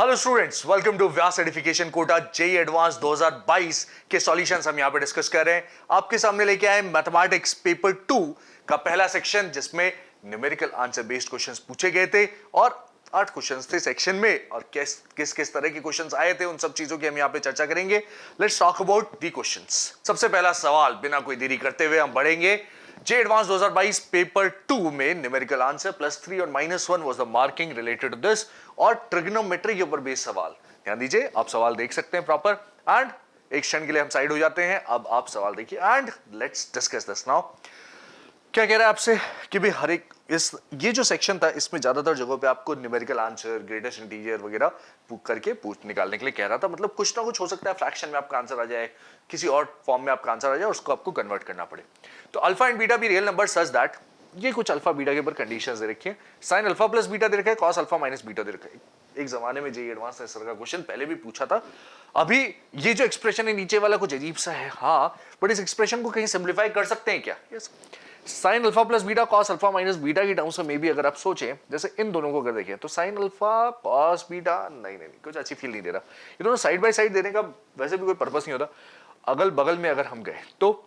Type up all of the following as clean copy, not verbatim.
Hello students, welcome to Vyas certification Kota JEE advance 2022 के solutions हम यहां पे डिस्कस कर रहे हैं। आपके सामने लेके आए मैथमेटिक्स पेपर 2 का पहला सेक्शन, जिसमें न्यूमेरिकल आंसर बेस्ड क्वेश्चंस पूछे गए थे और 8 क्वेश्चंस थे सेक्शन में, और किस किस तरह के क्वेश्चंस आए थे उन सब चीजों की हम यहां पे चर्चा करेंगे। Let's talk about the questions. सबसे पहला सवाल, बिना कोई देरी करते हुए हम बढ़ेंगे। जेईई एडवांस 2022 पेपर 2 में न्यूमेरिकल आंसर +3 और -1 was the marking related to this, और ट्रिग्नोमेट्री के ऊपर बेस्ड सवाल। ध्यान दीजिए, आप सवाल देख सकते हैं प्रॉपर, एंड एक क्षण के लिए हम साइड हो जाते हैं। अब आप सवाल देखिए and let's discuss this now. क्या कह रहा है आपसे कि भी हर एक ये जो सेक्शन था, इसमें ज्यादातर जगहों पे आपको न्यूमेरिकल आंसर, ग्रेटेस्ट इंटीजर वगैरह करके निकालने के लिए कह रहा था। मतलब कुछ ना कुछ हो सकता है फ्रैक्शन में आपका आंसर आ जाए, किसी और फॉर्म में आपका आंसर आ जाए, उसको आपको कन्वर्ट करना पड़े। तो अल्फा एंड बीटा भी रियल नंबर सच दैट, ये कुछ अल्फा बीटा के ऊपर कंडीशंस दे रखी है। साइन अल्फा प्लस बीटा दे रखा है, कॉस अल्फा माइनस बीटा दे रखा है। एक जमाने में जेईई एडवांस इस तरह का क्वेश्चन पहले भी पूछा था। अभी ये जो एक्सप्रेशन है नीचे वाला कुछ अजीब सा है, हाँ, बट इस एक्सप्रेशन को कहीं सिंप्लीफाई कर सकते हैं क्या? Yes, sign alpha plus beta cos alpha minus beta की टर्म्स में मे भी अगर आप सोचें, जैसे इन दोनों को अगर देखें तो साइन अल्फा कॉस बीटा, नहीं कुछ अच्छी फील नहीं दे रहा। ये दोनों साइड बाय साइड देने का वैसे भी कोई पर्पस नहीं होता। अगल बगल में अगर हम गए तो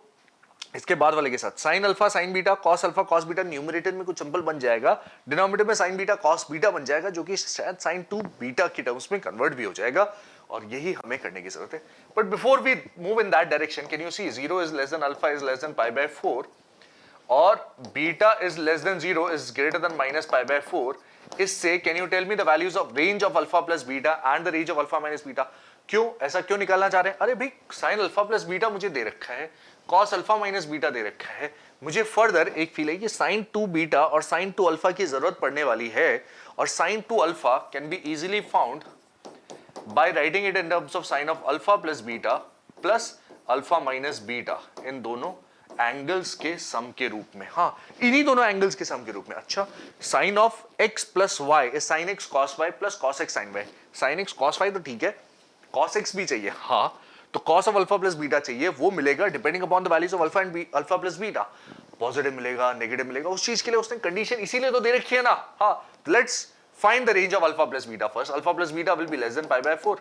इसके बाद वाले के साथ sine alpha sign beta cos alpha cos beta, numerator में कुछ सिंपल बन जाएगा, डिनोमिनेटर में साइन बीटा कॉस बीटा बन जाएगा, जो कि शायद साइन 2 बीटा की टर्म्स में कन्वर्ट भी हो जाएगा, और यही हमें करने की जरूरत है। But before we move in that direction, can you see 0 is less than alpha is less than π/4 और beta is less than 0 is greater than -π/4। इससे can you tell me the values of range of alpha plus beta and the range of alpha minus beta? क्यों ऐसा क्यों निकालना चाह रहे हैं? अरे भाई, साइन अल्फा प्लस बीटा मुझे दे रखा है, कॉस अल्फा माइनस बीटा दे रखा है, मुझे फर्दर एक फील है कि साइन 2 बीटा और साइन 2 अल्फा की जरूरत पड़ने वाली है, और sine 2 alpha can be easily found by writing it in terms of sine of alpha plus beta plus alpha minus beta, इन दोनों एंगल्स के सम के रूप में। हाँ, इन्हीं दोनों एंगल्स के सम के रूप में। अच्छा, sine of x plus y is sine x cos y plus cos x sine y. Sine x cos y तो ठीक है, कॉस x भी चाहिए, हाँ, तो cos of alpha plus beta चाहिए, वो मिलेगा depending upon the values of alpha and alpha plus beta. Positive मिलेगा, नेगेटिव मिलेगा, उस चीज के लिए उसने कंडीशन इसीलिए तो दे रखी है ना। हाँ, let's find the range of alpha plus beta first. Alpha plus beta will be less than π/4,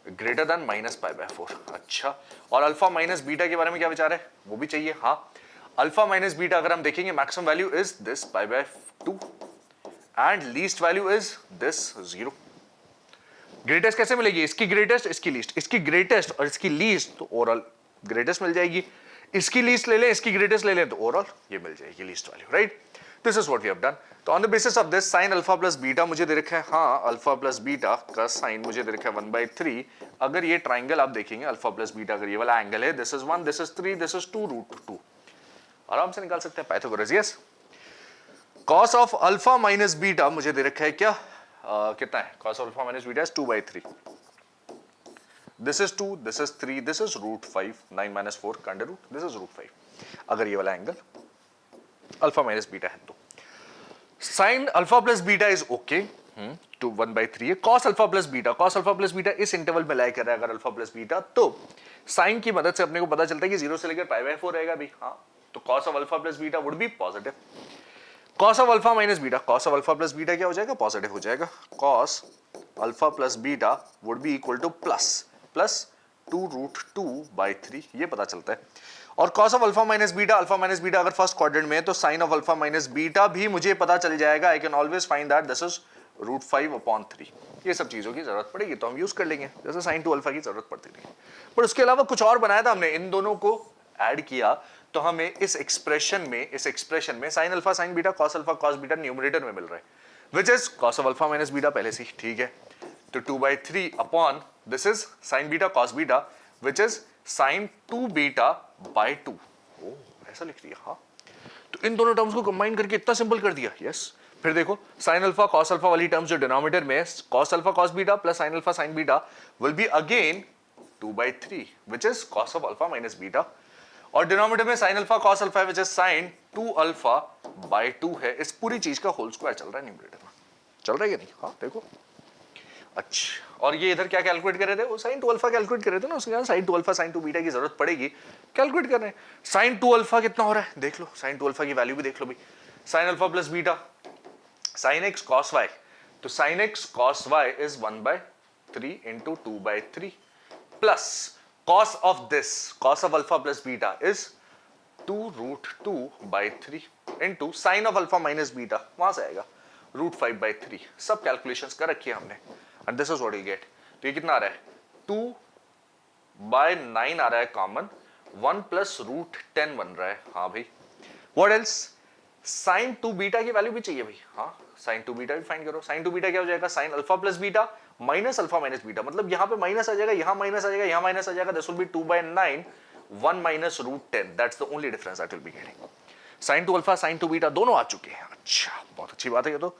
greater than -π/4। अच्छा, और अल्फा माइनस बीटा के बारे में क्या विचार है? वो भी चाहिए। हाँ, अल्फा माइनस बीटा अगर हम देखेंगे, maximum value is this π/2 and least value is this 0। Greatest कैसे मिलेगी? इसकी ग्रेटेस्ट, इसकी लीस्ट, इसकी ग्रेटेस्ट और इसकी लीस्ट, तो ओवरऑल ग्रेटेस्ट मिल जाएगी। इसकी लीस्ट ले लें, इसकी ग्रेटेस्ट ले लें, तो ओवरऑल ये मिल जाएगी least value, right? This is what we have done. तो on the basis of this, sine alpha plus beta मुझे दे रखा है, हाँ, अल्फा प्लस बीटा का साइन मुझे दे रखा है 1/3। अगर ये ट्राइंगल आप देखेंगे, अल्फा प्लस बीटा अगर ये वाला एंगल है, this is 1, this is 3, this is 2√2, आराम से निकाल सकते हैं Pythagoras. Yes, cos of alpha minus beta मुझे दे रखा है क्या, कितना है? Cos of alpha minus beta is 2/3, this is 2, this is 3, this is √5, 9 - 4 का अंडर रूट, दिस इज √5। अगर ये वाला एंगल अल्फा माइनस बीटा है तो sine alpha plus beta is okay, to 1/3 है। कॉस अल्फा प्लस बीटा इस interval में lie कर रहा है अगर अल्फा प्लस बीटा, तो साइन की मदद से अपने को पता चलता है कि 0 से लेकर π/4 रहेगा भी। हाँ, तो cos of alpha plus beta would be positive. Cos of alpha minus beta, cos of alpha plus beta क्या हो जाएगा? पॉजिटिव हो जाएगा। Cos alpha plus beta would be equal to plus 2√2/3, ये पता चलता है। और cos of alpha minus beta, alpha minus beta अगर फर्स्ट क्वाड्रेंट में है, तो sine of alpha minus beta भी मुझे पता चल जाएगा। I can always find that this is √5/3। ये सब चीजों की जरूरत पड़ेगी तो हम यूज कर लेंगे, जैसे साइन 2 अल्फा की जरूरत पड़ती नहीं। पर उसके अलावा कुछ और बनाया था हमने, इन दोनों को ऐड किया, तो हमें इस एक्सप्रेशन में sine alpha sign beta cos alpha cos beta numerator में मिल रहा है, which is cos of alpha minus beta पहले से ही, ठीक है। तो 2/3 upon this is sine beta cos beta, which is sine 2 बीटा/2। ओ, ऐसा लिख दिया। हाँ, तो इन दोनों टर्म्स को कंबाइन करके इतना सिंपल कर दिया। यस, फिर देखो, साइन अल्फा कॉस अल्फा वाली टर्म्स जो डिनोमिनेटर में है, cos alpha cos beta plus sine alpha sign beta will be again 2/3, which is cos of alpha minus beta, और डिनोमिनेटर में sine alpha cos alpha which is sine 2 अल्फा/2 है। इस पूरी चीज का होल स्क्वायर चल रहा है न्यूमरेटर में, चल रहा है कि नहीं? हाँ, देखो। अच्छा, और ये इधर क्या कैलकुलेट कर रहे थे? वो साइन 2 अल्फा कैलकुलेट कर रहे थे ना, उसके साइन 2 अल्फा साइन 2 बीटा की जरूरत पड़ेगी, कैलकुलेट कर रहे हैं। साइन 2 अल्फा कितना हो रहा है देख लो, साइन 2 अल्फा की वैल्यू भी देख लो भाई। Sign alpha plus beta sine x cos y, तो तो sin x cos y is 1/3 into 2/3 plus cos of this, cos of alpha plus beta is 2√2/3 into sin of alpha minus beta, वहां से आएगा √5/3। सब calculations कर रखी है हमने and this is what you gate. तो ये कितना आ रहा है 2/9 आ रहा है कॉमन, 1 + √10 बन रहा है। हाँ भाई, व्हाट एल्स, sin 2 बीटा की वैल्यू भी चाहिए भाई। हाँ, sin 2 बीटा भी फाइंड करो। sin 2 बीटा क्या हो जाएगा, sin alpha plus beta minus alpha minus beta, मतलब यहां पे माइनस आ जाएगा, यहां माइनस आ जाएगा, यहां माइनस आ जाएगा, this will be 2/9 1 - √10, that's the only difference that will be getting. sin 2 alpha sin 2 beta दोनों आ चुके हैं। अच्छा, बहुत अच्छी बात है ये तो।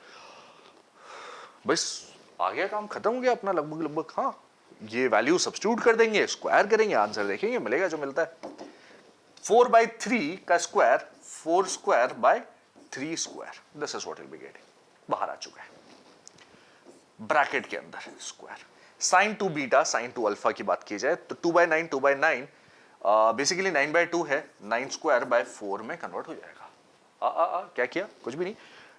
बस आ गया, काम खत्म हो गया अपना लगभग लगभग। हाँ, ये वैल्यू सब्स्टिट्यूट कर देंगे, स्क्वायर करेंगे, आंसर देखेंगे, मिलेगा जो मिलता है। 4/3 का square 4 square by 3 square, this is what will be getting. बाहर आ चुका है ब्रैकेट के अंदर square. sin 2 beta sin 2 alpha की बात की जाए तो 2/9 2/9 बेसिकली 9/2 है, 9 स्क्वायर बाय 4 में कन्वर्ट हो जाएगा। क्या किया, कुछ भी नहीं।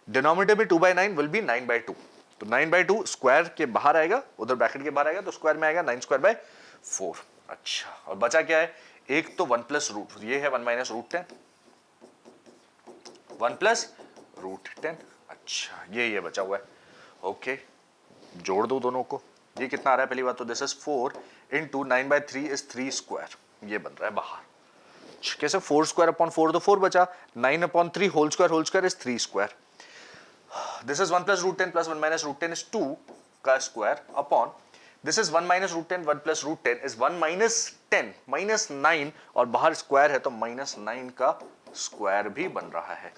डिनोमिनेटर में 2/9 विल बी 9/2, तो 9/2 स्क्वायर के बाहर आएगा, उधर ब्रैकेट के बाहर आएगा, तो स्क्वायर में आएगा 9 स्क्वायर बाय 4। अच्छा, और बचा क्या है, एक तो 1 + रूट, ये है 1 - √10, 1 + √10। अच्छा, ये बचा हुआ है। ओके, जोड़ दो दोनों को। ये कितना आ रहा है, पहली बात तो this is 4 into 9/3 is 3 square, ये बन रहा है बाहर। कैसे, 4 स्क्वायर अपॉन 4 तो 4 बचा, 9/3 whole square is 3 square. This is 1 + √10 + 1 - √10 is 2 का square upon this is 1 - √10, 1 + √10 is 1 - 10 -9, और बाहर स्क्वायर है तो -9 का स्क्वायर भी बन रहा है।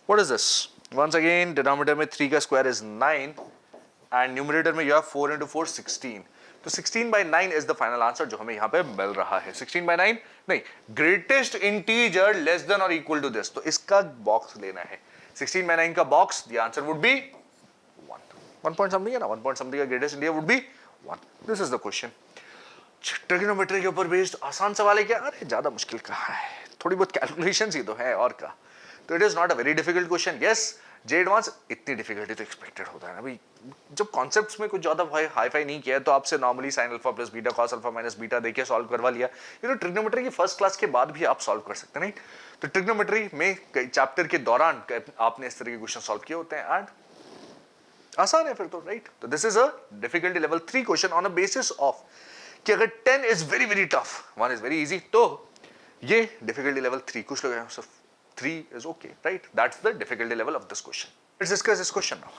What is this, once again denominator में 3 का स्क्वायर इज 9 एंड न्यूमरेटर में यू हैव 4 × 4 16, तो 16/9 इज द फाइनल आंसर जो हमें यहां पे मिल रहा है। 16/9 नहीं, ग्रेटेस्ट इंटीजर लेस देन और इक्वल टू दिस, तो इसका बॉक्स लेना है। 16/9 का box, the answer would be 1 point something है ना, 1 पॉइंट समथिंग का greatest integer would be 1। This is the question. Trigonometry के ऊपर बेस्ड आसान सवाल है क्या, अरे ज्यादा मुश्किल कहां है, थोड़ी बहुत कैलकुलेशंस ही तो है और क्या। तो it is not a very difficult question. Yes, J advance इतनी डिफिकल्टी तो एक्सपेक्टेड होता है ना भाई, जब कॉन्सेप्ट्स में कुछ ज्यादा हाई फाई नहीं किया तो आपसे normally sin alpha plus beta cos alpha minus beta देके सॉल्व करवा लिया। ये तो ट्रिग्नोमेट्री की फर्स्ट क्लास के बाद भी आप सॉल्व कर सकते हैं, नहीं? तो ट्रिग्नोमेट्री में कई चैप्टर के दौरान आपने इस तरह के क्वेश्चन सॉल्व किए होते हैं एंड आसान है फिर तो, राइट? तो this is a difficulty level 3 question on a basis of कि अगर 10 is very very tough, 1 is very easy, तो ये डिफिकल्टी लेवल 3, कुछ लोग हैं सिर्फ 3 is okay, right? That's the difficulty level of this question. Let's discuss this question now.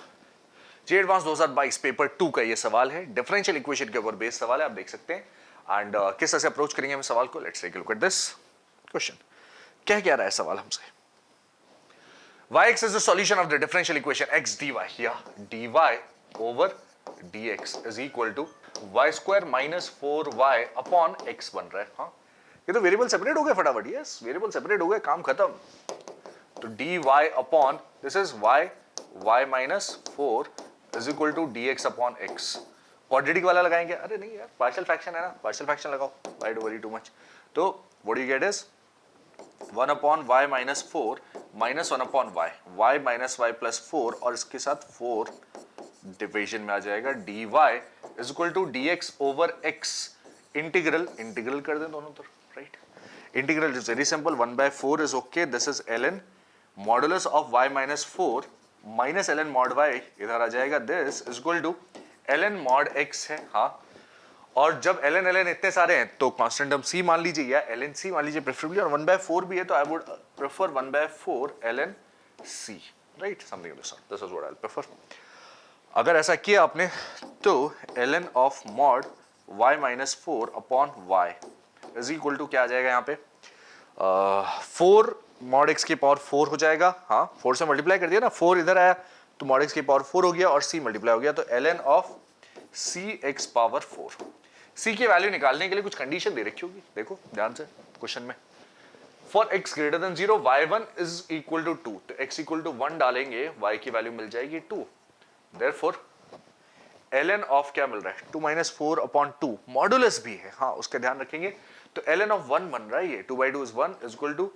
J advance 2022 paper 2 का ये सवाल है, डिफरेंशियल इक्वेशन के ऊपर बेस्ड सवाल है, आप देख सकते हैं। एंड किस तरह से अप्रोच करेंगे हम सवाल को, let's take a look at this question. क्या रहा है सवाल हमसे, yx is the solution of the differential equation x dy, या dy over dx is equal to y square minus 4y upon x बन रहा है। हाँ, ये तो वेरिएबल सेपरेट हो गए फटाफट, यस वेरिएबल सेपरेट हो गए, काम खत्म। तो dy upon this is y minus 4 is equal to dx upon x। Quadratic वाला लगाएंगे, अरे नहीं यार, पार्शियल फ्रैक्शन है ना, पार्शियल फ्रैक्शन लगाओ, why do worry too much. तो what you get is 1 upon y minus 4 minus 1 upon y minus y plus 4, और इसके साथ 4 डिविजन में आ जाएगा, dy is equal to dx over x। Integral कर दें दोनों तरफ, right? Integral is very simple, 1/4 is okay, this is ln modulus of y minus 4 minus ln mod y, इधर आ जाएगा, this is equal to ln mod x है। हाँ, और जब ln इतने सारे हैं तो कांस्टेंट टर्म c मान लीजिए या ln c मान लीजिए प्रेफरेबली, और 1/4 भी है तो I would prefer 1/4 ln c, right? Something of this sort, this is what I prefer. अगर ऐसा किया आपने तो ln of mod y minus 4 upon y is equal to क्या आ जाएगा यहाँ पे, 4 मॉड x की पावर 4 हो जाएगा। हाँ, 4 से मल्टीप्लाई कर दिया ना, 4 इधर आया तो मॉड x की पावर 4 हो गया और c मल्टीप्लाई हो गया, तो ln of cx power 4। c की वैल्यू निकालने के लिए कुछ कंडीशन दे रखी होगी, देखो ध्यान से क्वेश्चन में। For x greater than 0 y1 is equal to 2, तो x इक्वल टू 1 डालेंगे, y की वैल्यू मिल जाएगी 2। देयरफॉर ln ऑफ क्या मिल रहा है, 2 माइनस 4 अपॉन 2, मॉडुलस भी है, हाँ उसका ध्यान रखेंगे। तो ln ऑफ 1 बन रहा है ये, 2/2 is 1 is equal to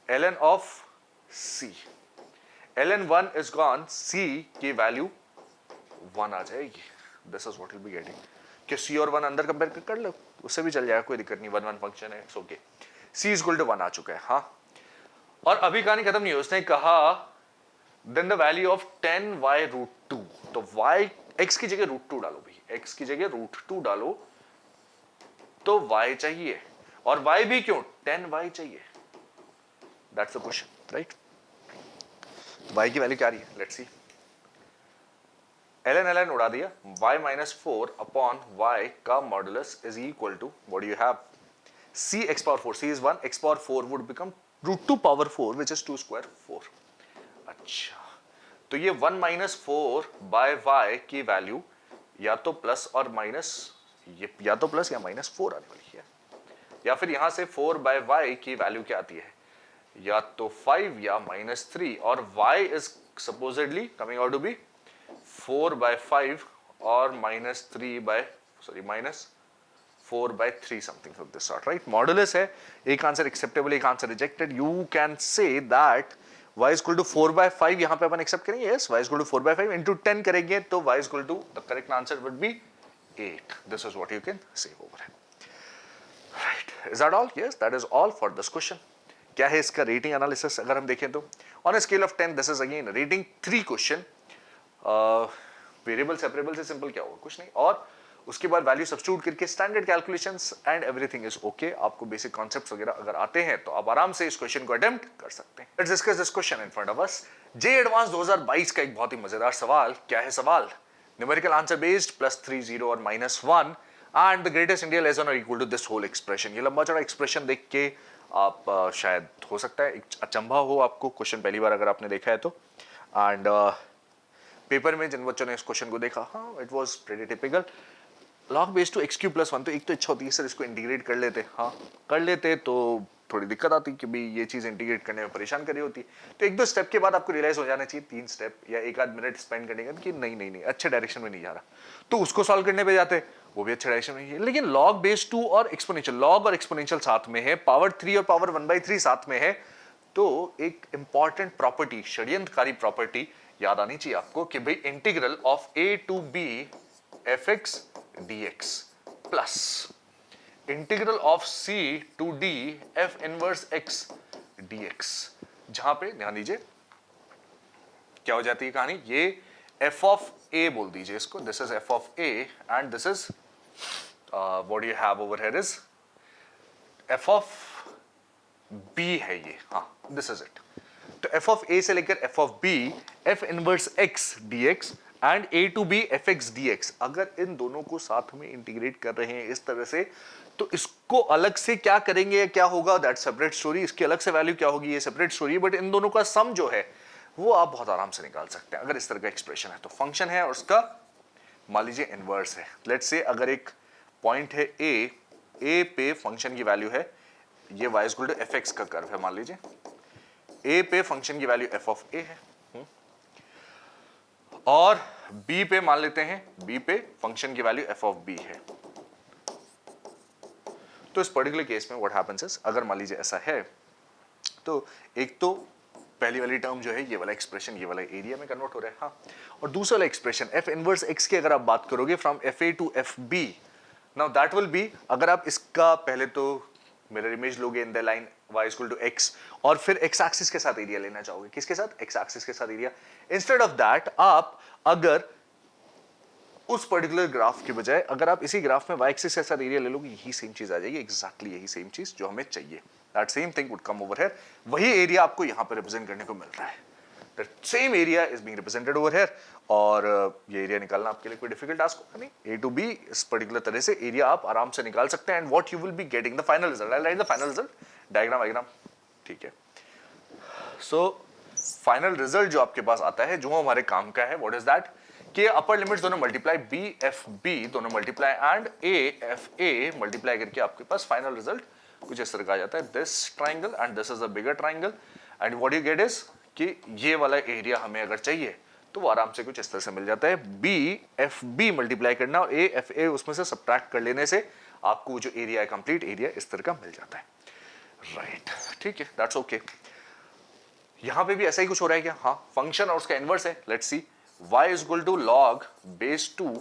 ln of c। ln 1 is gone, c की वैल्यू 1 आ जाएगी। This is what will be getting कि c और 1 अंदर कंपेयर कर लो, उससे भी चल जाएगा, कोई दिक्कत नहीं, 1 1 फंक्शन है, it's okay. c is equal to 1 आ चुका है। हाँ, और अभी कहानी खत्म नहीं हुई, उसने कहा then the value of 10y√2, तो y x की जगह √2 डालो भाई, x की जगह √2 डालो, तो y चाहिए, और y भी क्यों, 10y चाहिए, that's the question, right. y की वैल्यू क्या आ रही है, लेट्स सी। ln उड़ा दिया, y माइनस 4 अपॉन y का modulus is equal to what do you have, c x power 4, c is 1, x power 4 would become √2 power 4 which is 2 square 4। अच्छा, तो ये 1 माइनस 4 बाय y की वैल्यू या तो प्लस और माइनस, ये या तो प्लस या माइनस 4 आने वाली है, या फिर यहां से 4 बाय y की वैल्यू क्या आती है, या तो 5 या माइनस 3, और y is supposedly coming out to be 4 by 5 और minus 3 by minus 4 by 3 something of this sort, right? Modulus है, एक आंसर एक्सेप्टेबल, एक answer rejected. You can say that y is equal to 4 by 5, यहां पे अपन accept करेंगे, yes, y is equal to 4 by 5 into 10 करेंगे तो y is equal to, the correct answer would be 8. This is what you can say over here. Right, is that all? Yes, that is all for this question. क्या है इसका rating analysis अगर हम देखें तो on a scale of 10 this is again rating 3 question. Variable separable से simple क्या होगा, कुछ नहीं, और उसके बाद वैल्यू सब्स्टिट्यूट करके standard calculations and everything is okay. आपको बेसिक कॉन्सेप्ट्स वगैरह अगर आते हैं तो आप आराम से इस क्वेश्चन को अटेम्प्ट कर सकते हैं। Let's discuss this question in front of us. J advance 2022 का एक बहुत ही मजेदार सवाल। क्या है सवाल? न्यूमेरिकल आंसर बेस्ड +3 0 और -1 and the greatest India less than और equal to this whole expression. ये लंबा चौड़ा एक्सप्रेशन देख के आप शायद हो सकता है अचंभा हो आपको, क्वेश्चन पहली बार अगर आपने देखा है तो, एंड पेपर में जिन बच्चों ने इस क्वेश्चन को देखा, हाँ it was pretty typical. log base two x³ + 1, तो एक तो इच्छा होती है सर इसको इंटीग्रेट कर लेते, हाँ कर लेते तो थोड़ी दिक्कत आती कि भाई ये चीज इंटीग्रेट करने में परेशान कर रही होती। तो एक दो स्टेप के बाद आपको रियलाइज हो जाना चाहिए, 3 स्टेप या एक आध मिनट स्पेंड करने का, कि नहीं नहीं नहीं अच्छे डायरेक्शन में नहीं जा रहा, तो उसको सॉल्व करने पे जाते, वो भी अच्छे डायरेक्शन में है। लेकिन log बेस 2 और एक्सपोनेंशियल, log और एक्सपोनेंशियल साथ में है, पावर 3 और पावर 1/3 साथ में है, तो एक इंपॉर्टेंट प्रॉपर्टी, षड्यंत्रकारी प्रॉपर्टी याद आनी चाहिए आपको कि भाई integral of a to b fx dx plus integral of c to d f inverse x dx, जहां पे ध्यान दीजिए क्या हो जाती है कहानी, ये f ऑफ a बोल दीजिए इसको, this is f of a and this is what you have over here is f of b है ये, हाँ दिस इज इट। तो f ऑफ a से लेकर f of b f inverse x dx and a to b fx dx, अगर इन दोनों को साथ में इंटीग्रेट कर रहे हैं इस तरह से, तो इसको अलग से क्या करेंगे, क्या होगा, दैट सेपरेट स्टोरी, इसकी अलग से वैल्यू क्या होगी, ये सेपरेट स्टोरी, बट इन दोनों का सम जो है वो आप बहुत आराम से निकाल सकते हैं अगर इस तरह का एक्सप्रेशन है। तो फंक्शन है और उसका मान लीजिए इनवर्स है। लेट्स से अगर एक पॉइंट है a पे फंक्शन की वैल्यू है, ये y इक्वल टू fx का कर्व है, मान लीजिए a पे फंक्शन की वैल्यू f ऑफ a है, और b पे मान लेते हैं b पे फंक्शन की वैल्यू f ऑफ b है। तो इस पर्टिकुलर केस में व्हाट हैपेंस इज, अगर मान लीजिए ऐसा है, तो एक तो पहली वाली टर्म जो है ये वाला एक्सप्रेशन ये वाला एरिया में कन्वर्ट हो रहा है, हाँ, और दूसरा वाला एक्सप्रेशन f इनवर्स x की अगर आप बात करोगे from fa to fb, now that will be, अगर आप इसका पहले तो मिरर इमेज लोगे in the line y equal to x, और फिर x एक्सिस के साथ एरिया लेना चाहोगे, किसके साथ, x एक्सिस के साथ एरिया। इंस्टेड ऑफ दैट आप अगर उस पर्टिकुलर ग्राफ के बजाय अगर आप इसी ग्राफ में y एक्सिस के साथ एरिया ले लोगे, यही सेम चीज आ जाएगी, एग्जैक्टली यही सेम चीज जो हमें चाहिए, that same thing would come over here. वही एरिया आपको यहां पर रिप्रेजेंट करने को मिल रहा है, that same area is being represented over here, और ये एरिया निकालना आपके लिए कोई डिफिकल्ट टास्क होगा नहीं। a टू b इस पर्टिकुलर तरह से एरिया आप आराम से निकाल सकते हैं, and what you will be getting the final result, I right the final result diagram, ठीक है। सो फाइनल रिजल्ट जो आपके पास आता है, जो हमारे काम का है, व्हाट इज दैट, कि अपर लिमिट्स दोनों मल्टीप्लाई, b f b दोनों multiply and a f a multiply करके आपके पास फाइनल रिजल्ट कुछ इस तरह का आ जाता है, this triangle and this is a bigger triangle, and what you get is कि ये वाला एरिया हमें अगर चाहिए तो वो आराम से कुछ इस तरह से मिल जाता है, b f b मल्टीप्लाई करना और a f a उसमें से सब्ट्रैक्ट कर लेने से आपको जो एरिया है कंप्लीट एरिया इस तरह का मिल जाता है, राइट, ठीक है, दैट्स ओके। यहां पे भी ऐसा ही कुछ हो रहा है क्या, हाँ फंक्शन और उसका इनवर्स है, let's see, y is equal to log base 2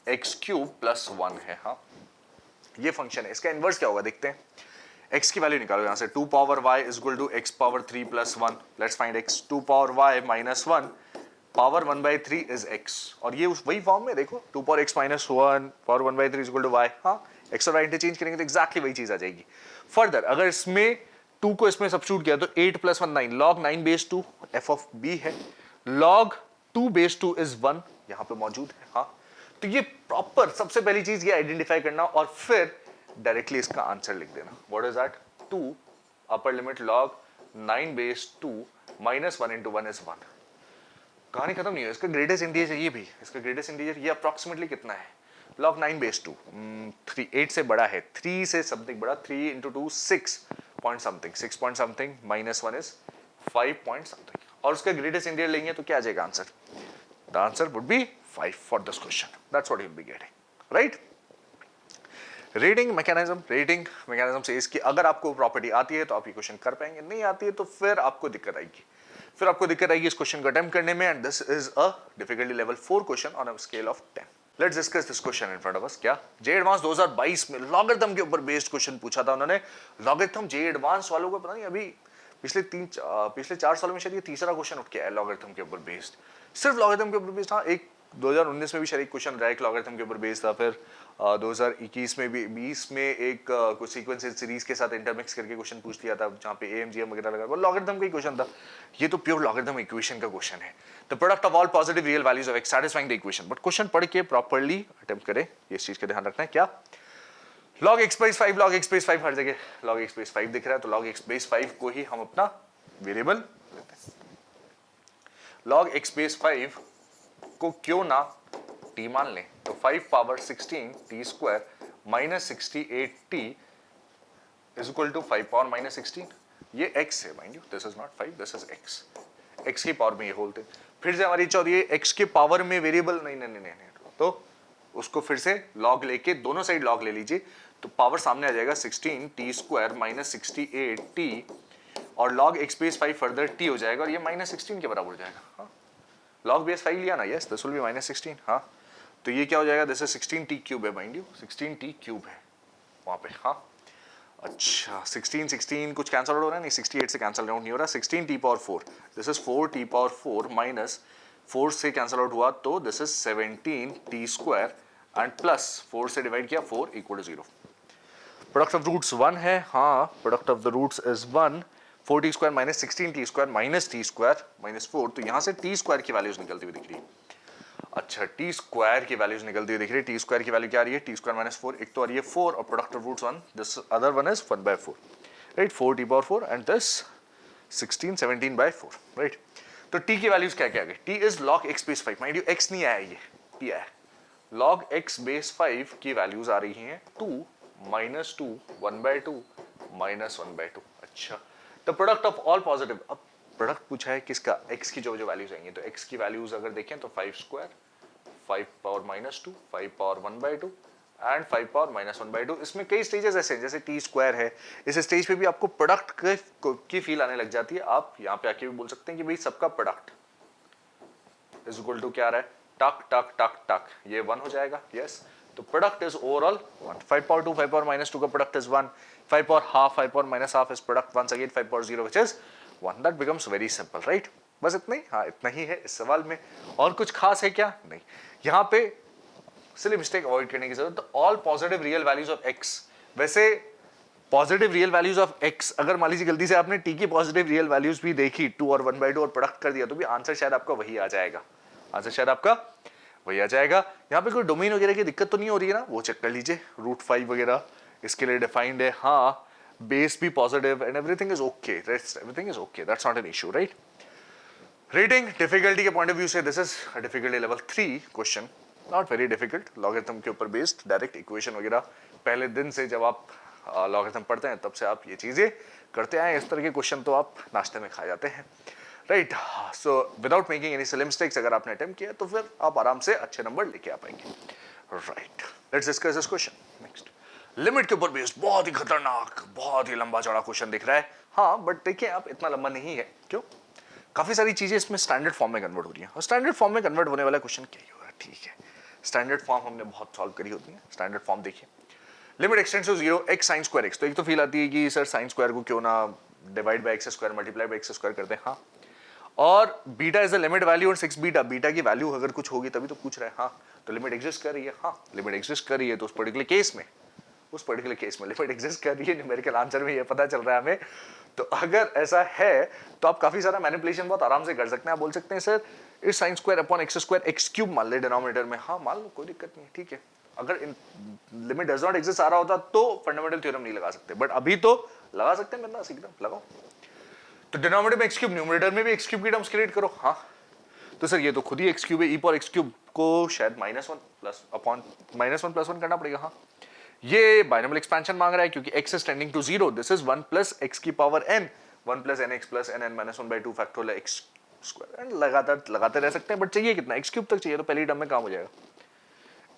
x cube plus 1 है। हाँ, ये फंक्शन है, इसका इनवर्स क्या होगा देखते हैं। x की वैल्यू निकालो यहां से, 2 power y is equal to x power 3 plus 1। Let's find x, 2 power y minus 1 power 1/3 is x, और ये वही फॉर्म में देखो, 2 power x minus 1 power 1/3 is equal to y। हाँ, x और y इंटरचेंज करेंगे तो एग्जैक्टली वही चीज आ जाएगी। फर्दर अगर इसमें 2 को इसमें सब्स्टिट्यूट किया तो 8 plus 1 9, log 9 base 2 f of b है, log 2 बेस 2 इज 1 यहां पे मौजूद है। हाँ, तो ये प्रॉपर सबसे पहली चीज ये आइडेंटिफाई करना और फिर डायरेक्टली इसका आंसर लिख देना। What is that, 2 upper limit log 9 base 2 minus 1 into 1 is 1। कहानी खत्म नहीं है, इसका ग्रेटेस्ट इंटीजर ये भी, इसका ग्रेटेस्ट इंटीजर ये अप्रॉक्सीमेटली कितना है, log 9 बेस 2 3 8 से बड़ा है, 3 से समथिंग बड़ा, 3 into 2 6 point something, 6 point something minus 1 is 5 point something, और उसका ग्रेटेस्ट इंटीजर लेंगे तो क्या आ जाएगा answer, the answer would be 5 for this question. That's what you will be getting, right. Rating mechanism से इसकी अगर आपको प्रॉपर्टी आती है तो आप ये क्वेश्चन कर पाएंगे, नहीं आती है तो फिर आपको दिक्कत आएगी, इस क्वेश्चन को अटेम्प्ट करने में। And this is a difficulty level 4 question on a scale of 10। Let's discuss this question in front of us. क्या जे एडवांस 2022 में लॉगरिथम के ऊपर बेस्ड क्वेश्चन पूछा था उन्होंने। लॉगरिथम जे एडवांस वालों को पता नहीं, अभी पिछले 4 सालों में शायद ये तीसरा क्वेश्चन उठ के आया लॉगरिथम के ऊपर बेस्ड, सिर्फ लॉगरिथम के ऊपर बेस्ड। हाँ, एक 2019 में भी शायद एक क्वेश्चन डायरेक्ट लॉगरिथम के ऊपर बेस्ड था, फिर 2021 में भी 20 में एक कुछ सीक्वेंस सीरीज के साथ इंटरमिक्स करके क्वेश्चन पूछ दिया था जहाँ पे AMGM वगैरह लगा, वो लॉगरिथम का ही क्वेश्चन था। ये तो प्योर लॉगरिथम इक्वेशन का क्वेश्चन है, the product of all positive real values of x satisfying the equation. But question पढ़ के प्रॉपर्ली अटेम्प्ट करें, इस चीज का ध्यान रखना है। क्या log x base 5, log x base 5 हर जगह log x बेस 5 दिख रहा है, तो log x बेस 5 को ही हम अपना वेरिएबल लेते हैं। log x बेस 5 को क्यों ना t मान लें, तो 5 power 16 t square minus 68t is equal to 5 power minus 16। ये x है mind you, this is not 5, this is x की पावर में ये होल थे। फिर से हमारी इच्छा होती है x के पावर में वेरिएबल नहीं, तो उसको फिर से log लेके दोनों साइड log ले लीजिए, तो पावर सामने आ जाएगा 16 t स्क्वायर माइनस 68 t, और log x base 5 further t हो जाएगा और ये माइनस 16 के बराबर हो जाएगा। हाँ, log बेस 5 लिया ना, yes this will be minus 16। हाँ, तो ये क्या हो जाएगा, दिस इज 16t क्यूब है माइंड यू, 16t क्यूब है वहां पे। हाँ, अच्छा 16 कुछ कैंसिल आउट हो रहा है, नहीं 68 से कैंसिल आउट नहीं हो रहा, 16t power 4, this is 4t power 4 minus 4 से कैंसिल आउट हुआ तो this is 17t square and plus 4 से डिवाइड किया 4 equal to 0। Product of roots 1 है। हाँ, product of the roots is 1, 4t square minus 16t square minus t square minus 4, तो यहां से t स्क्वायर की वैल्यूज निकलती हुई दिख रही है। अच्छा, टी स्क्वायर की वैल्यूज निकलती हुई दिख रही है, टी स्क्वायर की वैल्यू क्या आ रही है, टी स्क्वायर माइनस 4, एक तो आ रही है 4 और product of roots 1, this other one is 1/4, right, 4t power 4 and this 16 17/4, right. तो t की वैल्यूज क्या क्या आ गई, t इज log x base 5, mind you x नहीं आया, ये t आया, log x बेस 5 की वैल्यूज आ रही हैं 2 माइनस 2 1/2 माइनस 1/2। अच्छा, the product of all positive, अब प्रोडक्ट पूछा है किसका, x की जो वैल्यूज आएंगी, तो x की वैल्यूज अगर देखें तो 5 square, 5 power minus 2, 5 power 1/2 and 5 power minus 1/2। इसमें कई स्टेजेस ऐसे हैं, जैसे टी स्क्वायर है, इस स्टेज पे भी आपको प्रोडक्ट की फील आने लग जाती है। आप यहाँ पे आके भी बोल सकते हैं कि भाई सबका प्रोडक्ट इज इक्वल टू क्या आ रहा है, टक टक टक टक, ये 1 हो जाएगा, यस। तो product is overall 1, 5 power 2, 5 power minus 2 का product is 1, 5 power half, 5 power minus half is product once again 5 power 0 which is 1। That becomes very simple, right. बस इतना ही, हाँ इतना ही है इस सवाल में, और कुछ खास है क्या, नहीं। यहाँ पे सिली मिस्टेक अवॉइड करने की जरूरत, all positive real values of x, वैसे positive real values of x, अगर मान लीजिए गलती से आपने t की पॉजिटिव रियल वैल्यूज भी देखी 2 और 1/2 और प्रोडक्ट कर दिया, तो भी आंसर शायद आपका वही आ जाएगा, यहाँ पे कोई डोमेन वगैरह की दिक्कत तो नहीं हो रही है ना, वो चेक कर लीजिए, √5 वगैरह इसके लिए डिफाइंड है। हाँ, बेस भी positive and everything is okay, everything is okay, that's not an issue, right. Rating difficulty के पॉइंट ऑफ व्यू से this is difficulty level 3 question, not very difficult, logarithm के ऊपर बेस्ड डायरेक्ट इक्वेशन वगैरह, पहले दिन से जब आप लॉगरिथम पढ़ते हैं तब से आप ये चीजें करते आए, इस तरह के क्वेश्चन तो आप नाश्ते में खा जाते हैं, right. So without making any silly mistakes अगर आपने अटेम्प्ट किया तो फिर आप आराम से अच्छे नंबर लेके आ पाएंगे, right. Let's discuss this question next. Limit के ऊपर बेस्ड बहुत ही खतरनाक, बहुत ही लंबा चौड़ा क्वेश्चन दिख रहा है। हाँ, बट देखिए आप, इतना लंबा नहीं है, क्यों, काफी सारी चीजें इसमें स्टैंडर्ड फॉर्म में कन्वर्ट हो रही हैं, और स्टैंडर्ड फॉर्म में कन्वर्ट होने वाला क्वेश्चन क्या ही होगा, ठीक है। स्टैंडर्ड फॉर्म हमने बहुत सॉल्व करी होती है। स्टैंडर्ड फॉर्म देखिए, limit extends to 0 x sin square x, तो एक तो फील आती है कि सर साइन स्क्वायर को क्यों ना divide by x square multiply by x square करते हैं, हाँ। और beta is the limit value और 6 बीटा, बीटा की वैल्यू अगर कुछ होगी तभी तो पूछ रहा है, हाँ। तो लिमिट एग्जिस्ट कर रही है, हाँ लिमिट एग्जिस्ट कर रही है, तो उस पर्टिकुलर केस में लिमिट एग्जिस्ट कर रही है, न्यूमेरिकल आंसर में ये पता चल रहा है हमें। तो अगर ऐसा है तो आप काफी सारा मैनिपुलेशन बहुत आराम से कर सकते हैं। आप बोल सकते हैं सर इस sine square upon x square x cube मान ले डिनोमिनेटर में, हाँ मान लो, कोई दिक्कत नहीं है, ठीक है। अगर लिमिट डज नॉट एग्जिस्ट आ रहा होता तो फंडामेंटल थ्योरम नहीं लगा सकते, बट अभी तो लगा सकते हैं, बिंदास एकदम लगाओ। तो डिनोमिनेटर में एक्स क्यूब, न्यूमरेटर में भी एक्स क्यूब की टर्म्स क्रिएट करो, हाँ। तो सर ये तो खुद ही एक्स क्यूब है, ई पावर एक्स क्यूब को शायद -1 प्लस अपॉन -1 + 1 करना पड़ेगा, हाँ। ये बाइनोमियल एक्सपेंशन मांग रहा है क्योंकि x is tending to 0, this is 1 + x की power n, 1 + nx + nn - 1/2 factorial x square, and लगातार लगाते रह सकते हैं, बट चाहिए कितना, x क्यूब तक चाहिए, तो पहली टर्म में काम हो जाएगा।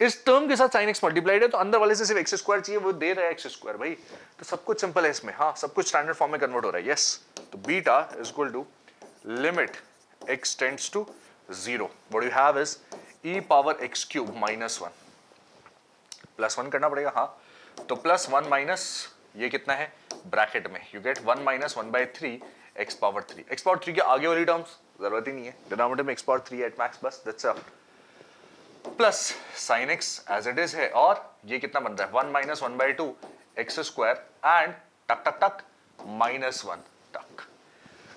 इस टर्म के साथ sin x मल्टीप्लाइड है, तो अंदर वाले से सिर्फ x स्क्वायर चाहिए, वो दे रहा है x स्क्वायर भाई, तो सब कुछ सिंपल है इसमें, हाँ सब कुछ स्टैंडर्ड फॉर्म में कन्वर्ट हो रहा है, यस। तो beta is equal to limit x tends to 0, what you have is e power x cube -1 + 1 करना पड़ेगा, हाँ। तो +1 माइनस ये कितना है ब्रैकेट में, you get 1 - 1/3 x power 3, x power 3 के आगे वाली टर्म्स जरूरत ही नहीं है, डिनोमिनेटर में x पावर 3 एट मैक्स, बस that's all, plus sin x as it is है, और ये कितना बन रहा है 1 - 1/2 x स्क्वायर एंड टक टक टक -1 टक।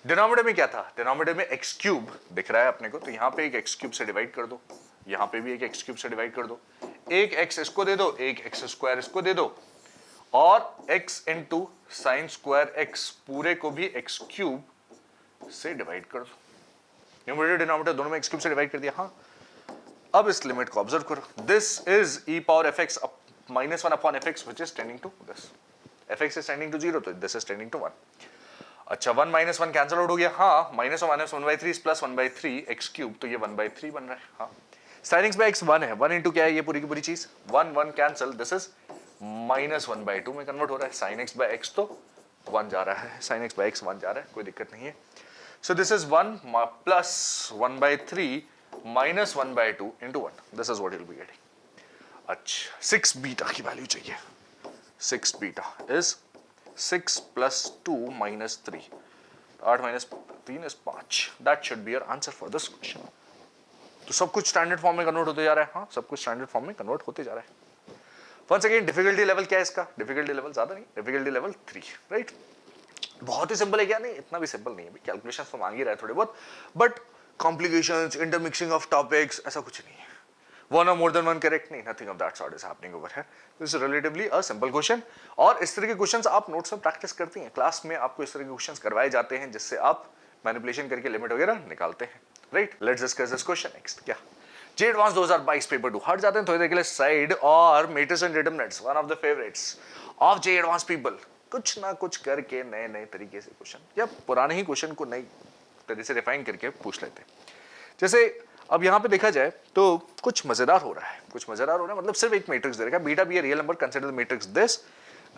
डिनोमिनेटर में क्या था, डिनोमिनेटर में x क्यूब दिख रहा है अपने को, तो यहाँ पे एक x क्यूब से डिवाइड कर दो, यहाँ पे भी एक x क्यूब से डिवाइड कर दो, एक x इसको दे दो, एक x स्क्वायर इसको दे दो, और x into sine square x पूरे को भी x क्यूब से डिवाइड कर दो। न्यूमरेटर डिनोमिनेटर दोनों में x क्यूब से डिवाइड कर दिया, हाँ। अब इस लिमिट को ऑब्जर्व करो, this is e power fx -1 upon fx which is tending to this, fx is tending to 0, तो दिस इज टेंडिंग टू 1। अच्छा 1 - 1 कैंसिल आउट हो गया, हाँ, -1/3 + 1/3 x क्यूब, तो ये 1/3 बन रहा है, हाँ। sin x by x 1 है, 1 इंटू क्या है ये पूरी की पूरी चीज, 1 1 कैंसिल, दिस इज -1/2 में कन्वर्ट हो रहा है, sin x by x तो 1 जा रहा है, sin x by x 1 जा रहा है, कोई दिक्कत नहीं है। सो this is 1 + 1/3 -1/2 into 1, this is what you will be getting. अच्छा 6 बीटा की वैल्यू चाहिए, 6 beta is 6 + 2 - 3, 8 - 3 is 5, that should be your answer for this question. तो सब कुछ स्टैंडर्ड फॉर्म में कन्वर्ट होते जा रहा है, हाँ सब कुछ स्टैंडर्ड फॉर्म में कन्वर्ट होते जा रहा है। वंस अगेन डिफिकल्टी लेवल क्या है इसका, डिफिकल्टी लेवल ज्यादा नहीं, डिफिकल्टी लेवल 3, राइट। बहुत ही सिंपल है क्या, नहीं इतना भी सिंपल नहीं है, कैलकुलेशन तो मांग ही रहा है थोड़े बहुत, but complications, intermixing of topics, ऐसा कुछ नहीं है, वन और मोर देन वन करेक्ट नहीं, nothing of that sort is happening over here, this is relatively a simple question. और इस तरह के क्वेश्चंस आप नोट्स में प्रैक्टिस करती हैं, क्लास में आपको इस तरह के क्वेश्चंस करवाए जाते हैं जिससे आप मैनिपुलेशन करके लिमिट वगैरह निकालते हैं, right. Let's discuss this question next. क्या जे एडवांस 2022 पेपर 2 हट जाते हैं थोड़ी देर के लिए साइड, और matrix and determinants one of the favourites of J advance people, कुछ ना कुछ करके नए नए तरीके से क्वेश्चन या पुराने ही क्वेश्चन को नई तरह से रिफाइन करके पूछ लेते हैं। जैसे अब यहाँ पे देखा जाए तो कुछ मजेदार हो रहा है, कुछ मजेदार हो रहा है, मतलब सिर्फ एक मैट्रिक्स दे रखा है, beta be a real number, consider the matrix this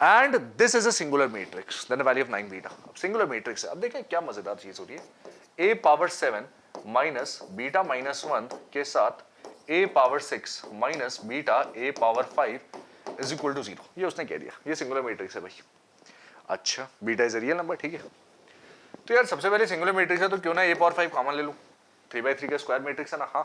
and this is a singular matrix, then the value of 9 beta. अब सिंगुलर मैट्रिक्स है, अब देखें क्या मजेदार चीज हो रही है, a पावर 7 माइनस बीटा -1 के साथ a power 6 minus beta a power 5 is equal to 0, ये उसने कह दिया, ये सिंगुलर मैट्रिक्स है भाई। अच्छा beta is a real number, ठीक है, तो यार सबसे पहले सिंगुलर मैट्रिक्स है तो क्यों ना a पावर 5 कॉमन ले लूं, 3/3 का स्क्वायर मैट्रिक्स है ना, हाँ।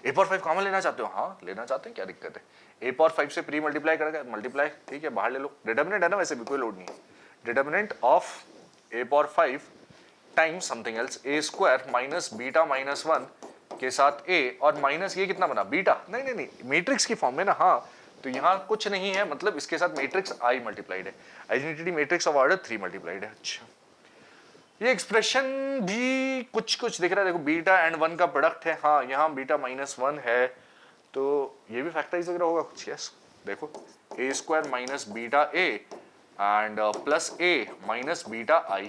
a पावर 5 कॉमन लेना चाहते हो, हाँ लेना चाहते हैं, क्या दिक्कत है, a पावर 5 से प्री मल्टीप्लाई करेगा, मल्टीप्लाई, ठीक है, बाहर ले लो, डिटरमिनेंट है ना, वैसे भी कोई लोड नहीं है, determinant of a power 5 times something else a square minus beta -1 के साथ a, और माइनस ये कितना बना बीटा, नहीं नहीं नहीं मैट्रिक्स की फॉर्म में ना, हाँ। तो यहाँ कुछ नहीं है, मतलब इसके साथ मैट्रिक्स i मल्टीप्लाइड है, identity matrix of order 3 multiplied है। अच्छा ये एक्सप्रेशन भी कुछ कुछ दिख रहा है, देखो बीटा एंड 1 का प्रोडक्ट है, हाँ यहाँ बीटा -1 है, तो ये भी फैक्टराइज वगैरह होगा कुछ, यस। देखो a square minus beta a and plus a minus beta i,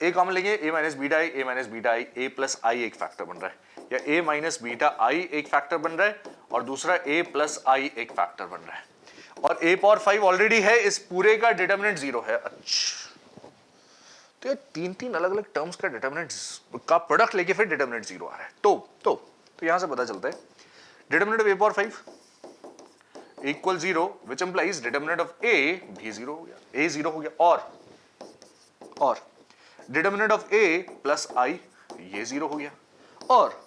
a common लेंगे, a minus beta i, a minus beta i, a plus i एक फैक्टर बन रहा है, या a माइनस बीटा i एक फैक्टर बन रहा है, और दूसरा a प्लस i एक फैक्टर बन रहा है, और a पावर 5 ऑलरेडी है, इस पूरे का डिटरमिनेंट 0 है। अच्छा तो ये तीन तीन अलग अलग टर्म्स का डिटर्मिनेंट का प्रोडक्ट लेके फिर डिटर्मिनेंट जीरो आ रहा है। तो यहां से पता चलता है determinant of a power 5 equal zero, which implies determinant of a भी जीरो हो गया, a जीरो हो गया, और determinant of a plus i ये जीरो हो गया, और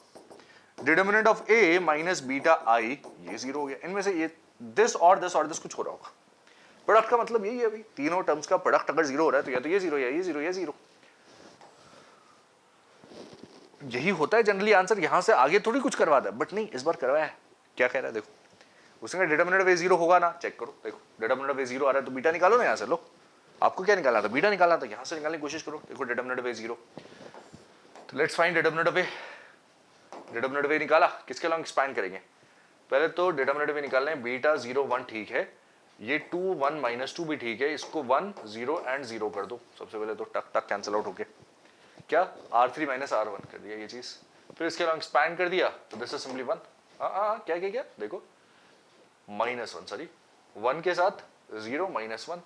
determinant of a minus beta i ये जीरो हो गया। इनमें से ये दिस और दिस कुछ हो रहा होगा। प्रोडक्ट का मतलब यही है भाई, तीनों टर्म्स का प्रोडक्ट अगर जीरो हो रहा है तो या तो ये जीरो या ये जीरो या जीरो, यही होता है जनरली आंसर। यहां से आगे थोड़ी कुछ करवाता है, बट नहीं इस बार करवाया है। क्या कह रहा है देखो, उसने कहा डिटर्मिनेंट ऑफ ए जीरो होगा ना, चेक करो, देखो डिटर्मिनेंट ऑफ ए जीरो आ रहा है तो बीटा निकालो ना यहां से। लो आपको क्या निकालना था, बीटा निकालना था, यहां से निकालने की कोशिश करो। देखो डिटर्मिनेंट ऑफ ए जीरो, तो let's find determinant of A. Determinant of A निकाला, किसके लॉन्ग एक्सपैंड करेंगे? पहले तो डिटर्मिनेंट ऑफ ए निकालना है, बीटा 0 1 ठीक है, ये 2 1 माइनस 2 भी ठीक है, इसको 1 0 एंड 0 कर दो। सबसे पहले तो टक टक कैंसिल आउट होके क्या R3 माइनस R1 कर दिया ये चीज, फिर इसके लॉन्ग एक्सपैंड कर दिया तो दिस इज सिंपली 1। क्या देखो -1, सॉरी 1 के साथ 0 -1,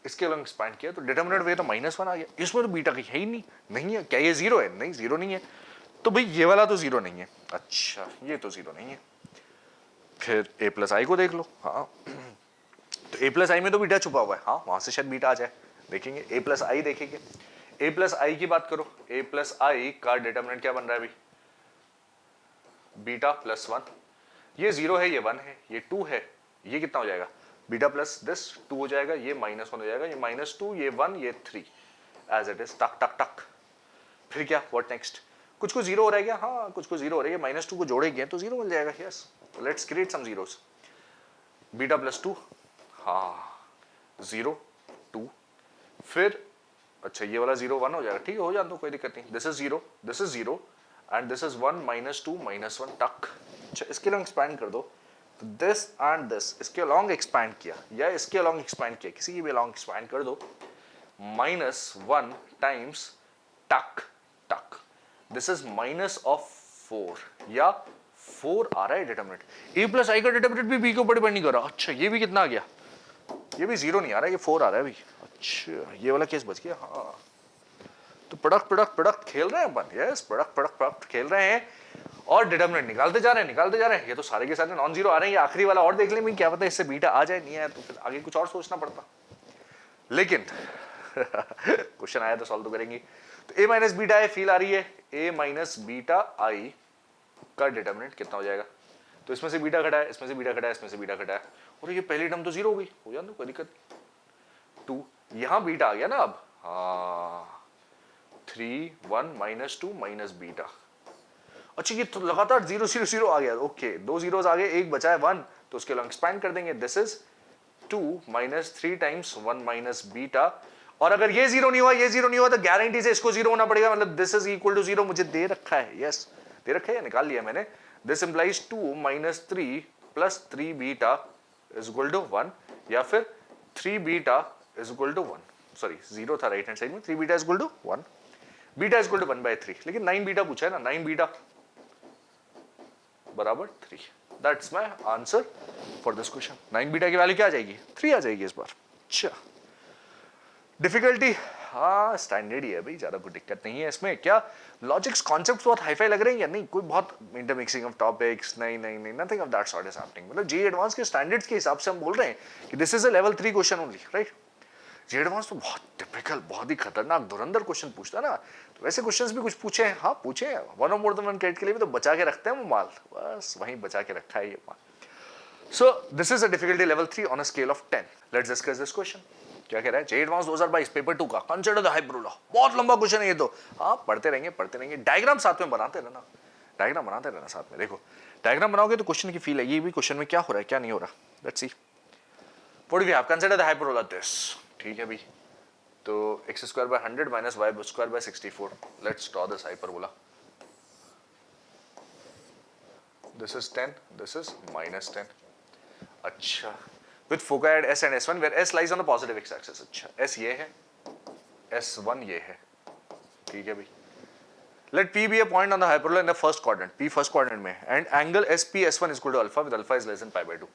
इसके लॉन्ग एक्सपैंड किया तो डिटर्मिनेंट वे तो -1 आ गया। इसमें तो बीटा है ही नहीं है। क्या ये जीरो है? नहीं जीरो नहीं है, तो भाई ये वाला तो जीरो नहीं है। अच्छा ये तो जीरो नहीं है, फिर a प्लस आई को देख लो। हाँ तो a प्लस आई में तो बीटा छुपा हुआ है, हाँ वहां से शायद बीटा आ जाए। देखेंगे a प्लस आई, देखेंगे a प्लस आई की बात करो, a प्लस आई का डिटर्मिनेंट क्या बन रहा है अभी? Beta plus 1। ये 0 है, ये 1 है, ये 2 है, ये कितना हो जाएगा? बीटा प्लस दिस 2 हो जाएगा, ये -1 हो जाएगा, ये -2, ये 1, ये 3 एज इट इज, टक टक टक। फिर क्या, व्हाट नेक्स्ट? कुछ को जीरो हो रहा है क्या? हाँ कुछ को जीरो हो रहा है, -2 को जोड़ेंगे तो जीरो मिल जाएगा। Yes, let's create some zeros. Beta plus 2, हाँ 0 2, फिर अच्छा ये वाला 0 1 हो जाएगा, ठीक है हो जाए तो कोई दिक्कत नहीं। This is 0, this is 0 and this is 1 -2 -1 टक। अच्छा इसके लॉन्ग एक्सपैंड कर दो, तो दिस एंड दिस इसके लॉन्ग एक्सपैंड किया या इसके लॉन्ग एक्सपैंड किया, किसी की भी लॉन्ग एक्सपैंड कर दो, -1 टाइम्स टक टक, दिस इज -4 या 4 आ रहा है डिटर्मिनेंट। a प्लस आई का डिटर्मिनेंट भी b के ऊपर डिपेंड नहीं कर रहा। अच्छा ये भी कितना आ गया? ये भी 0 नहीं आ रहा है, ये 4 आ रहा है अभी। अच्छा ये वाला केस बच गया। हाँ तो प्रोडक्ट खेल रहे हैं अपन। यस प्रोडक्ट खेल रहे हैं और डिटर्मिनेंट निकालते जा रहे हैं। ये तो सारे के सारे नॉन जीरो आ रहे हैं। ये आखिरी वाला और देख लें, क्या पता इससे बीटा आ जाए, नहीं आया तो फिर आगे कुछ और सोचना पड़ता। लेकिन क्वेश्चन आया तो सॉल्व तो करेंगे। तो a minus beta I feel आ रही है, a माइनस बीटा आई का डिटर्मिनेंट कितना हो जाएगा? तो इसमें से बीटा घटा है, इसमें से बीटा घटा है, इसमें से बीटा घटा है, और ये पहली टर्म तो जीरो हो गई, हो जाए तो कोई दिक्कत। 2 यहां बीटा आ गया ना अब, हाँ 3 1 -2 माइनस बीटा। अच्छा ये तो लगातार 0 0 0 आ गया। ओके 2 जीरोस आ गए, एक बचा है 1, तो उसके लॉन्ग एक्सपैंड कर देंगे। This is 2 -3 times 1 minus beta, और अगर ये 0 नहीं हुआ, ये 0 नहीं हुआ, तो गारंटी से इसको 0 होना पड़ेगा, मतलब दिस इज इक्वल टू 0 मुझे दे रखा है। यस दे रखा है, निकाल लिया मैंने। This implies 2 -3 plus 3 beta is equal to 1, या फिर 3 beta is equal to 1, sorry 0 था राइट हैंड साइड में, 3 beta is equal to 1, beta is equal to 1/3। लेकिन 9 बीटा पूछा है ना, 9 बीटा बराबर 3। That's my answer for this question. 9 beta की वैल्यू क्या आ जाएगी? 3 आ जाएगी इस बार। अच्छा डिफिकल्टी हाँ स्टैंडर्ड ही है भाई, ज्यादा कोई दिक्कत नहीं है इसमें। क्या लॉजिक्स कॉन्सेप्ट्स बहुत हाईफाई लग रहे हैं या नहीं? कोई बहुत इंटरमिक्सिंग ऑफ टॉपिक्स नहीं, nothing of that sort is happening. मतलब जे एडवांस के स्टैंडर्ड्स के हिसाब से हम बोल रहे हैं कि this is a level 3 question only, right? J advance तो बहुत टिपिकल, बहुत ही खतरनाक धुरंधर क्वेश्चन पूछता है ना। तो वैसे क्वेश्चंस भी कुछ पूछे हैं, हाँ पूछे हैं। वन और मोर देन वन क्रेडिट के लिए भी तो बचा के रखते हैं वो माल, बस वहीं बचा के रखा है ये माल। So this is a difficulty level 3 on a scale of 10। Let's discuss this question. क्या कह रहा है? जे एडवांस 2022 पेपर 2 का कंसीडर द हाइपरबोला। बहुत लंबा क्वेश्चन है ये तो, हाँ पढ़ते रहेंगे। डायग्राम साथ में बनाते रहना, डायग्राम बनाते रहना साथ में। देखो डायग्राम बनाओगे तो क्वेश्चन की फील है, ये भी क्वेश्चन में क्या हो रहा है क्या नहीं हो रहा। Let's see what we have consider the hyperbola this. ठीक है भाई, तो x² / 100 - y² / 64। Let's draw this hyperbola. This is 10, this is -10। अच्छा with foci at S and S1 where S lies on the positive x axis। अच्छा S ये है, S1 ये है, ठीक है भाई। Let P be a point on the hyperbola in the first quadrant, P first quadrant में, and angle SP S1 is equal to alpha with alpha is less than pi/2।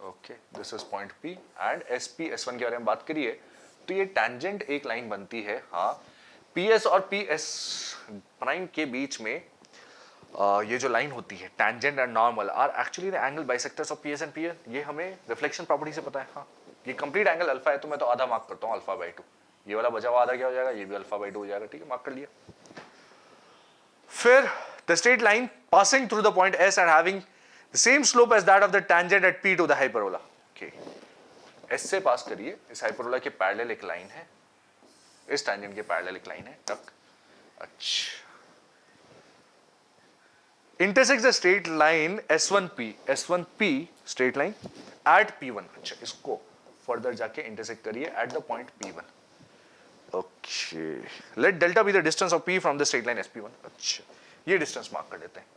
Okay, this is point P and SP S1 के बारे में बात करिए तो ये tangent एक line बनती है, हाँ, PS और PS प्राइम के बीच में ये जो लाइन होती है tangent and normal are actually the angle bisectors of PS and PN। ये हमें रिफ्लेक्शन प्रॉपर्टी से पता है। हाँ, ये कंप्लीट एंगल अल्फा है तो मैं तो आधा मार्क करता हूँ अल्फा बाई 2। ये वाला बचा हुआ आधा क्या हो जाएगा, ये भी अल्फा बाई 2 हो जाएगा। ठीक है, मार्क कर लिया। फिर the straight line passing through the point S and having the same slope as that of the tangent at P to the hyperbola. Okay, S से पास करिए, इस हाइपरबोला के पैरेलल एक लाइन है, इस टैंजेंट के पैरेलल एक लाइन है, टक। अच्छा, intersects the straight line S1P straight line at P1। अच्छा, इसको फर्दर जाके इंटरसेक्ट करिए at the point P1। okay, let delta be the distance of P from the straight line SP1। अच्छा, ये डिस्टेंस मार्क कर देते हैं,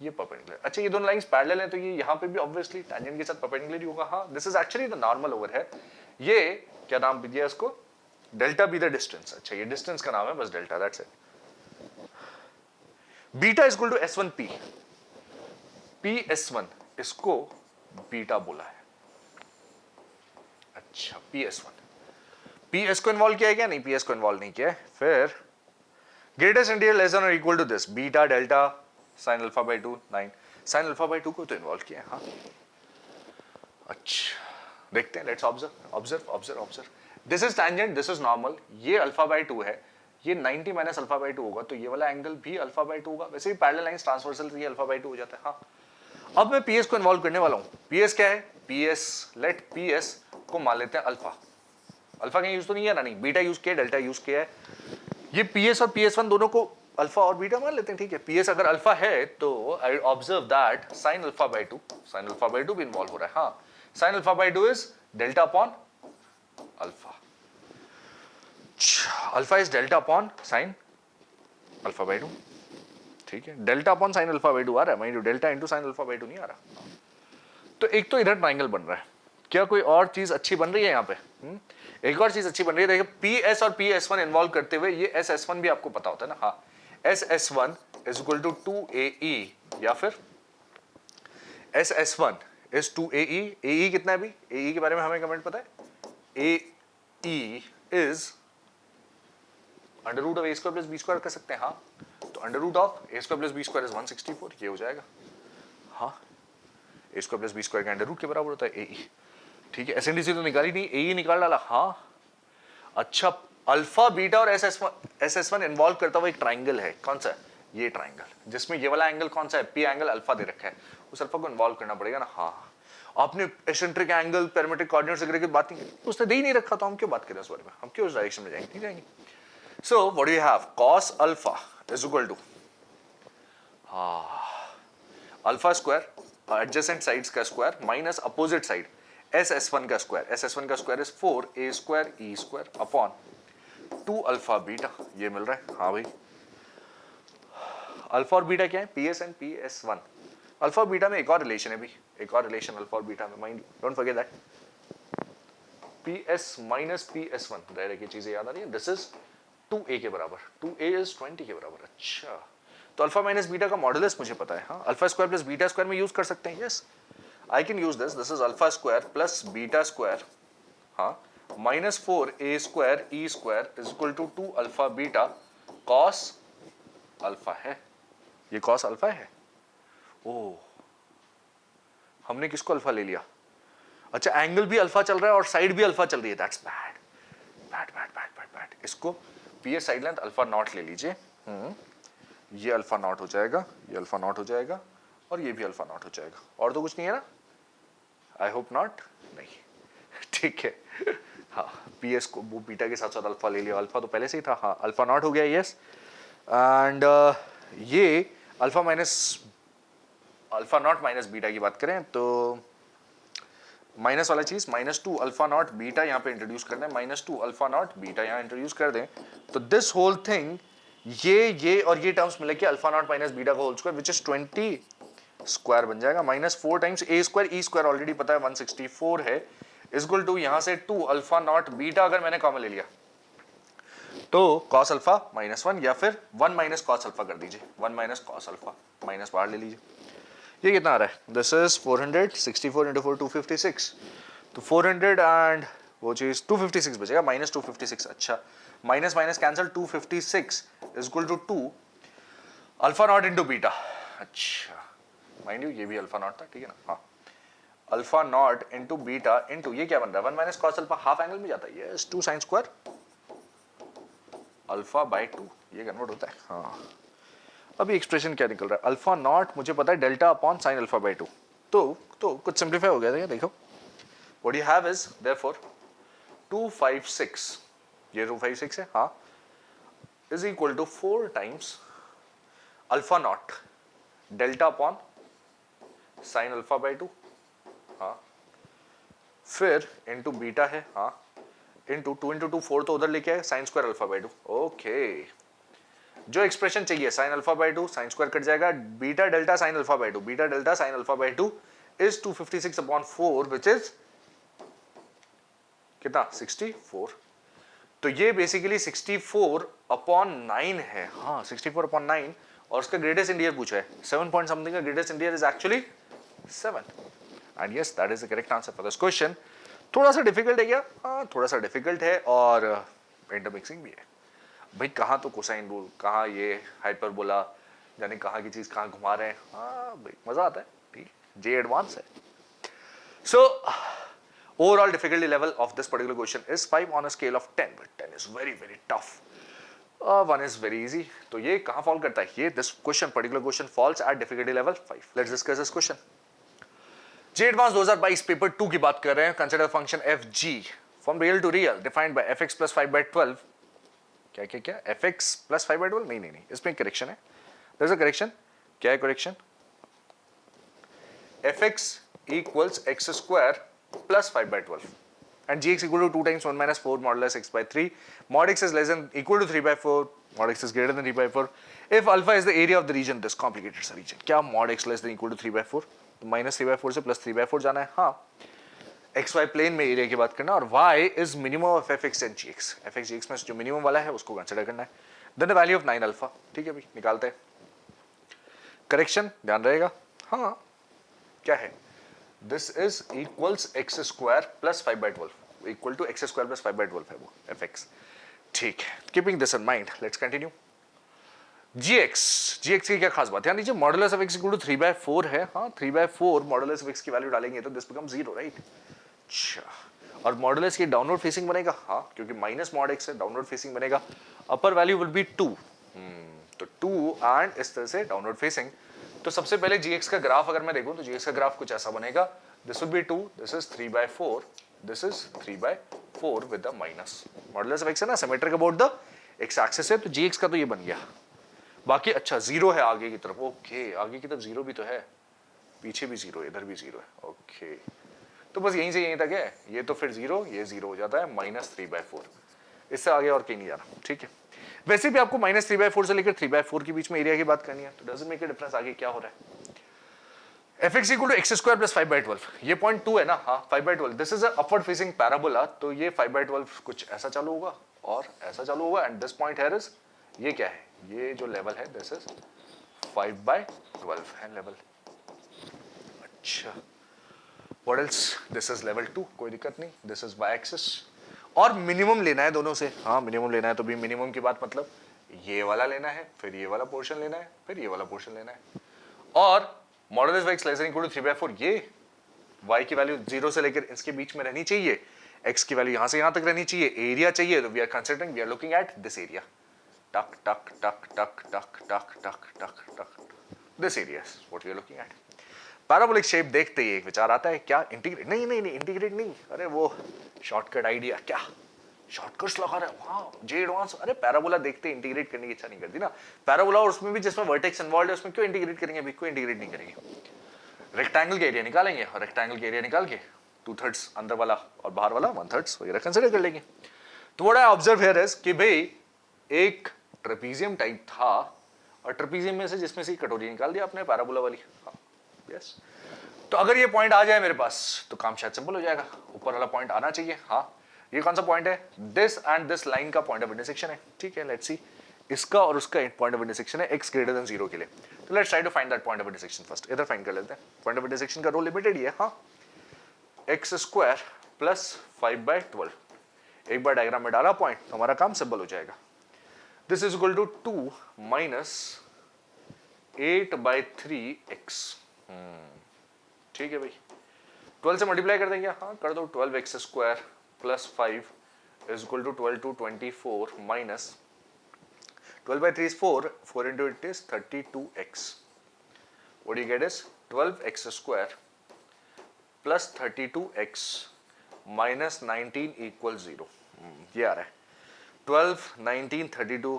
ये परपेंडिकुलर। अच्छा, ये दोनों लाइंस पैरेलल हैं तो ये यहाँ पे भी ऑब्वियसली टैंजेंट के साथ परपेंडिकुलर ही होगा। हाँ, this is actually the normal over है। ये क्या नाम दिया इसको, डेल्टा बी द डिस्टेंस। अच्छा, ये डिस्टेंस का नाम है बस delta, that's it. Beta is equal to S1P, PS1 इसको बीटा बोला है। अच्छा, PS को इन्वॉल्व किया है क्या, नहीं, PS को इन्वॉल्व नहीं किया है। फिर ग्रेटेस्ट इंटीरियर लेस देन और equal to this beta delta sine alpha by 2 9। Sine alpha by 2 को तो इन्वॉल्व किया है। हाँ, अच्छा, देखते हैं, let's observe. This is tangent, this is normal, ये अल्फा बाई 2 है, ये 90 माइनस अल्फा बाई 2 होगा तो ये वाला एंगल भी अल्फा बाई 2 होगा। वैसे भी पैरेलल लाइंस ट्रांसवर्सल तो ये अल्फा बाई 2 हो जाता है। हाँ, अब मैं PS को इन्वॉल्व करने वाला हूं। PS क्या है, लेट PS को मान लेते हैं अल्फा। अल्फा का यूज तो नहीं है ना, नहीं, बीटा यूज किया, डेल्टा यूज किया है। ये PS और PS1 दोनों को अल्फा और बीटा मान लेते हैं। ठीक है, PS अगर अल्फा है तो I observe that sine alpha by 2 भी इन्वॉल्व हो रहा है। हाँ, sign alpha by 2 is delta upon alpha. Alpha is delta upon sine alpha by 2। ठीक है, delta upon sine alpha by 2 आ रहा है, mind, delta into sine alpha by 2 नहीं आ रहा। तो एक तो इधर ट्राइंगल बन रहा है, क्या कोई और चीज अच्छी बन रही है यहाँ पे? एक और चीज अच्छी बन रही है, देखिए PS और PS1 इन्वॉल्व करते हुए ये SS1 भी आपको पता होता है ना। हाँ, SS1 is equal to 2AE या फिर SS1 इज 2AE। AE कितना है अभी, AE के बारे में हमें कमेंट पता है, AE is under root of A square plus B square कर सकते हैं। हाँ, तो under root of A square plus B square is 164, ये हो जाएगा। हाँ, A square plus B square का अंडर रूट के बराबर होता है AE। ठीक है, एसएनडीसी तो निकाली नहीं, AE निकाल डाला। हाँ, अच्छा, अल्फा बीटा और SS1 इन्वॉल्व करता हुआ एक ट्राइंगल है, कौन सा, ये ट्राइंगल, जिसमें ये वाला एंगल कौन सा है, P एंगल अल्फा दे रखा है, उस अल्फा को इन्वॉल्व करना पड़ेगा ना। हाँ, आपने एसेंट्रिक एंगल, पैरामीट्रिक कोऑर्डिनेट्स वगैरह की बात नहीं की, उसने दे ही नहीं रखा, तो हम क्यों बात करें उस बारे में, हम क्यों उस डायरेक्शन में जाएंगे, नहीं जाएंगे। So what do you have? Cos alpha is equal to alpha square adjacent sides का square minus opposite side SS1 का square। SS1 का square is 4A square E square upon 2 alpha beta। ये मिल रहा है। हाँ भाई, अल्फा और beta क्या है, PS and PS1। अल्फा और बीटा में एक और रिलेशन है भी, एक और रिलेशन अल्फा और बीटा में, mind, don't forget that. PS minus PS1 रह रही चीजें याद आ रही है। दिस इज 2A के बराबर, 2A इज 20 के बराबर। अच्छा, तो अल्फा माइनस बीटा का मॉडुलस मुझे पता है। हाँ, alpha square plus beta square में यूज कर सकते हैं। Yes, I can use this is alpha square plus beta square, हाँ, minus 4A square E square is equal to 2 alpha beta cos alpha है। ये कॉस अल्फा है। ओ, हमने किसको अल्फा ले लिया? अच्छा, एंगल भी अल्फा चल रहा है और साइड भी अल्फा चल रही है, that's bad bad bad bad bad bad. इसको PS side length alpha not ले लीजिए। ये अल्फा नॉट हो जाएगा, ये अल्फा नॉट हो जाएगा और ये भी अल्फा नॉट हो जाएगा। और तो कुछ नहीं है ना, आई होप नॉट, नहीं, ठीक है। हाँ, PS को वो बीटा के साथ साथ अल्फा ले लिया, अल्फा तो पहले से ही था। हाँ, अल्फा नॉट हो गया, यस। एंड ये alpha minus alpha naught minus beta की बात करें तो माइनस वाला चीज -2 अल्फा नॉट बीटा यहाँ पे इंट्रोड्यूस करना है, -2 अल्फा नॉट बीटा यहाँ इंट्रोड्यूस कर दें तो दिस होल थिंग, ये और ये टर्म्स मिले कि अल्फा नॉट माइनस बीटा का whole square which is 20 square बन जाएगा। -4 times A square E square already पता है 164 है, इज इक्वल टू यहाँ से 2 अल्फा नॉट बीटा अगर मैंने कॉमन ले लिया तो cos अल्फा -1 या फिर 1 माइनस cos अल्फा कर दीजिए, 1 माइनस cos अल्फा, माइनस बाहर ले लीजिए। ये कितना आ रहा है? दिस इज 400, 64 इंटू 4 256, तो 400 एंड वो चीज 256 बचेगा, माइनस 256। अच्छा, minus minus cancel, 256 is equal to 2 alpha naught into beta. अच्छा, माइंड यू ये भी अल्फा नॉट था, ठीक है ना? हाँ, alpha naught into beta into ये क्या बन रहा है? 1 minus cos alpha, half angle में जाता है, yes, 2 sine square alpha by 2, ये कन्वर्ट होता है। हाँ, अभी एक्सप्रेशन क्या निकल रहा है? अल्फा नॉट मुझे पता है delta upon sine alpha by 2, तो कुछ सिंप्लीफाई हो गया था, देखो what you have is therefore 256, ये 256 है, हाँ, is equal to 4 times alpha naught delta upon sine alpha by 2, हाँ, फिर इंटू बीटा है, हाँ, इंटू 2 इंटू 2 4, तो उधर लेके आए sine square alpha by 2। Okay, जो एक्सप्रेशन चाहिए sine alpha by 2, sine square cut जाएगा, beta delta sine alpha by 2, beta delta sine alpha by 2 is 256 upon 4 which is कितना? 64। तो ये बेसिकली 64 अपॉन 9 है, हाँ, 64 अपॉन 9, और उसका ग्रेटेस्ट इंटीजर पूछा है 7 पॉइंट समथिंग का greatest integer is actually 7, and yes that is the correct answer for this question. थोड़ा सा डिफिकल्ट है क्या? हाँ, थोड़ा सा डिफिकल्ट है, और इंटरमिक्सिंग भी है भाई, कहाँ तो कोसाइन रूल, कहाँ ये हाइपरबोला, यानी कहाँ की चीज कहाँ घुमा रहे हैं। हाँ भाई, मजा आता है, ठीक, जे एडवांस है। सो overall difficulty level of this particular question is 5 on a scale of 10, but 10 is very very tough. 1 is very easy. तो ये कहाँ fall करता है? ये this question, particular question falls at difficulty level 5. Let's discuss this question. J Advanced 2022 paper 2 की बात कर रहे हैं। Consider function fg from real to real defined by fx plus 5 by 12. क्या क्या क्या? fx plus 5 by 12? नहीं नहीं नहीं, इसमें करेक्शन है। There's a correction. क्या है correction? fx equals x square plus 5 by 12 and gx equal to 2 times 1 minus 4 modulus x by 3, mod x is less than equal to 3 by 4, mod x is greater than 3 by 4 if alpha is the area of the region, this complicated region। क्या mod x less than equal to 3 by 4? तो minus 3 by 4 से plus 3 by 4 जाना है, हाँ, xy plane में area की बात करना, और y is minimum of fx and gx, fx gx में जो मिनिमम वाला है उसको कंसिडर करना है, then the value of 9 alpha, ठीक है भाई, निकालते हैं। करेक्शन ध्यान रहेगा, हाँ, क्या है? This is equals x square plus 5 by 12, equal to x square plus 5 by 12 है वो fx, ठीक है। Keeping this in mind, let's continue. gx की क्या खास बात है? ध्यान दीजिए, modulus of x equal to 3 by 4 है, हाँ, 3 by 4 मॉडुलस ऑफ x की वैल्यू डालेंगे तो this becomes 0, राइट? अच्छा, और मॉडुलस की डाउनवर्ड फेसिंग बनेगा, हाँ, क्योंकि माइनस मॉड x है, डाउनवर्ड फेसिंग बनेगा, अपर वैल्यू विल बी 2, तो 2 एंड इस तरह से डाउनवर्ड फेसिंग। तो सबसे पहले gx का ग्राफ अगर मैं देखूं तो gx का ग्राफ कुछ ऐसा बनेगा, this will be 2, this is 3 by 4, this is 3 by 4 with the minus, modulus of x है ना, symmetric about the x axis है, तो gx का तो ये बन गया। बाकी अच्छा 0 है आगे की तरफ, ओके, आगे की तरफ 0 भी तो है, पीछे भी 0 है, इधर भी 0 है, ओके, तो बस यहीं से यहीं तक है, ये तो फिर 0, ये 0 हो जाता है, माइनस 3 by 4, इससे आगे और कहीं नहीं जाना, ठीक है। वैसे भी आपको माइनस 3 by 4 से लेकर 3 by 4 के बीच में एरिया की बात करनी है, तो डजंट मेक अ डिफरेंस आगे क्या हो रहा है। fx equal to x square plus 5 by 12, ये पॉइंट 2 है ना, हाँ, 5 by 12, this is a upward facing parabola, तो ये 5 by 12 कुछ ऐसा चालू होगा और ऐसा चालू होगा, and this point here is, ये क्या है? ये जो लेवल है दिस इज 5 by 12 है लेवल। अच्छा, what else? This is level 2, कोई दिक्कत नहीं, दिस इज y एक्सिस, और मिनिमम लेना है दोनों से, हाँ, मिनिमम लेना है, तो भी मिनिमम की बात मतलब ये वाला लेना है, फिर ये वाला पोर्शन लेना है, फिर ये वाला पोर्शन लेना है, और modulus of x less than equal to 3 by 4, ये y की वैल्यू 0 से लेकर इसके बीच में रहनी चाहिए, x की वैल्यू यहां से यहां तक रहनी चाहिए, एरिया चाहिए, तो we are considering, we are looking at this area, टक टक टक टक टक टक टक टक टक, this area is what we are looking at. Parabolic shape देखते ही एक विचार आता है, क्या इंटीग्रेट? नहीं नहीं नहीं, इंटीग्रेट नहीं, अरे वो शॉर्टकट आइडिया, क्या शॉर्टकट्स लगा रहा है वहां जे एडवांस, अरे पैराबोला देखते इंटीग्रेट करने की इच्छा नहीं करती ना, पैराबोला और उसमें भी जिसमें वर्टेक्स इन्वॉल्व है उसमें क्यों इंटीग्रेट करेंगे? अभी कोई इंटीग्रेट नहीं करेंगे, रेक्टेंगल के एरिया निकालेंगे, और रेक्टेंगल के एरिया निकाल के 2/3 अंदर वाला और बाहर वाला 1/3 वगैरह कंसीडर कर लेंगे। तो what I observe here is कि भाई एक ट्रेपीजियम टाइप था, और ट्रेपीजियम में से जिसमें से कटोरी निकाल दिया आपने पैराबोला वाली, हाँ, यस। तो अगर ये पॉइंट आ जाए मेरे पास तो काम शायद सिंपल हो जाएगा, ऊपर वाला पॉइंट आना चाहिए, हाँ, ये कौन सा पॉइंट है? दिस एंड दिस लाइन का पॉइंट ऑफ इंटरसेक्शन है, ठीक है, लेट्स सी, इसका और उसका पॉइंट ऑफ इंटरसेक्शन है x ग्रेटर देन 0 के लिए। तो let's try to find that point of intersection first. इधर फाइंड कर लेते हैं। पॉइंट ऑफ इंटरसेक्शन का रो लिमिटेड ही है, हाँ, एक्स स्क्वायर प्लस 5/12। एक बार डायग्राम में डाला पॉइंट तो हमारा काम सिंपल हो जाएगा। This is equal to 2 minus 8/3x। ठीक है भाई, 12 से मल्टीप्लाई कर देंगे, हाँ कर दो। 12x square plus 5 is equal to 12 to 24 minus 12/3 is 4, 4 into it is 32x. What do you get is 12x square plus 32x minus 19 equals 0. ये आ रहा है 12, 19, 32,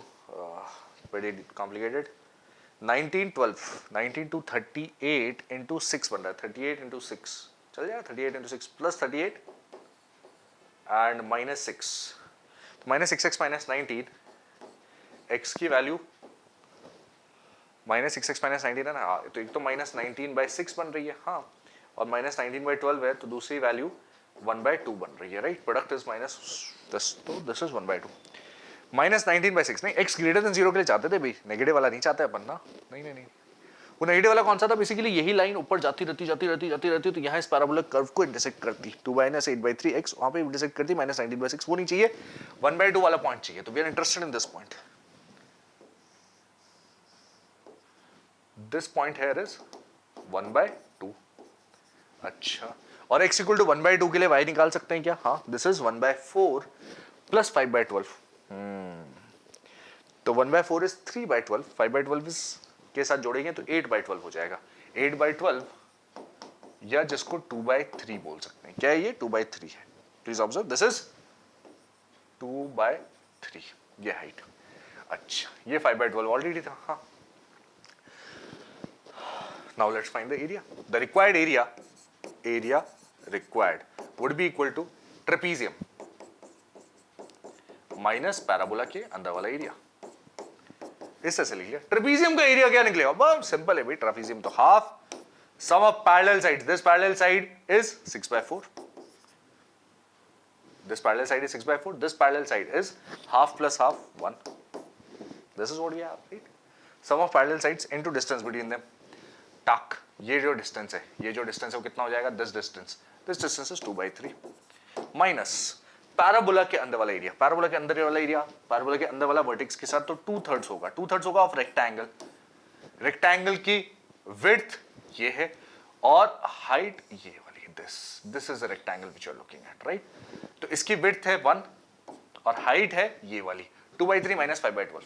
very complicated. 19, 12, 19 to 38 into 6 बन रहा है, 38 into 6 चल जाएगा, 38 into 6 plus 38 and minus 6, minus 6x minus 19, x की value minus 6x minus 19 है ना, हाँ, तो एक तो माइनस 19/6 बन रही है, हाँ, और माइनस 19/12 है, तो दूसरी वैल्यू 1/2 बन रही है, right. Product is minus this, तो दिस इज 1/2 माइनस 19/6। नहीं, x ग्रेटर देन 0 के लिए चाहते थे भाई, नेगेटिव वाला नहीं चाहते अपन ना, नहीं, वो नेगेटिव वाला कौन सा था, बेसिकली यही लाइन ऊपर जाती रहती, तो यहाँ इस पैराबोलिक कर्व को इंटरसेक्ट करती, 2 माइनस 8/3x वहां पे इंटरसेक्ट करती माइनस 19/6, वो नहीं चाहिए, 1/2 वाला पॉइंट चाहिए, तो we are interested in this point. This point here is 1/2। अच्छा, और x इक्वल टू 1/2 के लिए y निकाल सकते हैं क्या, हाँ, दिस इज 1/4 प्लस 5/12, तो 1/4 इज 3/12, 5/12 इज के साथ जोड़ेंगे तो 8/12 हो जाएगा। 8/12 या जिसको 2/3 बोल सकते हैं, क्या है ये, 2/3 है। प्लीज ऑब्जर्व, दिस इज 2/3, ये हाइट। अच्छा, ये 5/12 ऑलरेडी था, हाँ। Now let's find the area. The required area required would be equal to trapezium minus parabola के अंदर वाला एरिया। इससे से लिख लिया, ट्रेपीजियम का एरिया क्या निकलेगा, बहुत सिंपल है भाई, ट्रेपीजियम तो half sum of parallel sides, this parallel side is 6/4, this parallel side is 6/4, this parallel side is half plus half 1. This is what we have, right? Sum of parallel sides into distance between them. Tuck, ये जो distance है, वो कितना हो जाएगा, this distance is 2/3 minus parabola के अंदर वाला एरिया, पैराबोला के अंदर वाला वर्टेक्स के साथ तो 2/3 होगा ऑफ रेक्टेंगल की विड्थ ये है और हाइट ये वाली, this is a rectangle which you are looking at, right. तो इसकी विड्थ है 1 और हाइट है ये वाली 2/3 माइनस 5/12।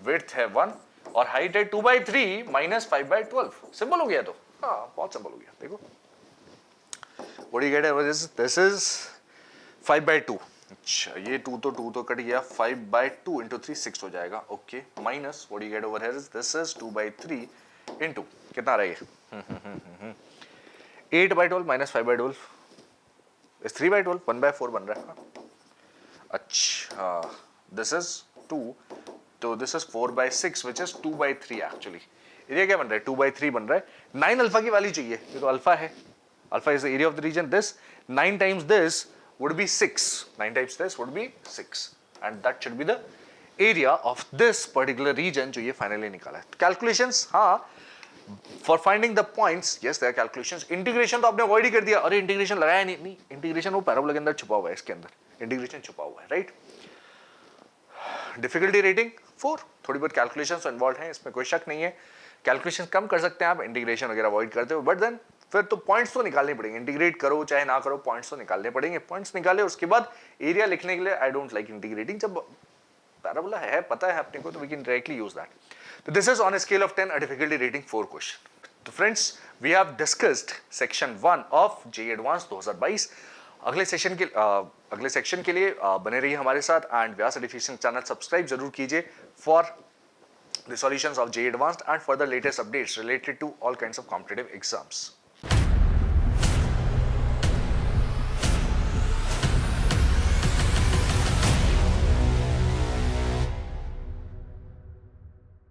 विड्थ है 1 और हाइट है 2/3 माइनस 5/12। सिंपल हो गया, तो हाँ, बहुत सिंपल हो गया। देखो what you get is this is 5/2। अच्छा, ये 2 तो कट गया, 5/2 into 3 6 हो जाएगा, okay, minus what you get over here is this is 2/3 into कितना आ रहा है, 8/12 माइनस 5/12 इज 3/12, 1/4 बन रहा है। अच्छा, दिस इज 2, तो this is 4/6 which is 2/3 actually. Area क्या बन रहा है, 2/3 बन रहा है। 9 अल्फा की वैल्यू चाहिए, ये तो अल्फा है, alpha is the area of the region. This 9 times this would be 6, 9 times this would be 6, and that should be the area of this particular region जो ये finally निकाला है। Calculations, हाँ, for finding the points, yes there are calculations। integration तो आपने avoid ही कर दिया, अरे integration लगाया नहीं, integration वो पैराबोला के अंदर छुपा हुआ है, इसके अंदर integration छुपा हुआ है, right। difficulty rating 4, थोड़ी बहुत calculations involved हैं, इसमें कोई शक नहीं है। calculations कम कर सकते हैं आप integration वगैरह avoid करते हो, but then फिर तो पॉइंट्स तो निकालने पड़ेंगे, इंटीग्रेट करो चाहे ना करो, पॉइंट्स तो निकालने पड़ेंगे। पॉइंट्स निकाले उसके बाद एरिया लिखने के लिए आई डोंट लाइक इंटीग्रेटिंग, जब पैराबोला है पता है अपने को तो we can directly use that. तो this is on a scale of 10 a difficulty rating 4 question. तो friends, we have discussed section 1 of JEE advance 2022। अगले सेक्शन के लिए बने रहिए हमारे साथ and Vyas education channel subscribe जरूर कीजिए for the solutions of JEE Advanced and further latest updates related to all kinds of competitive exams.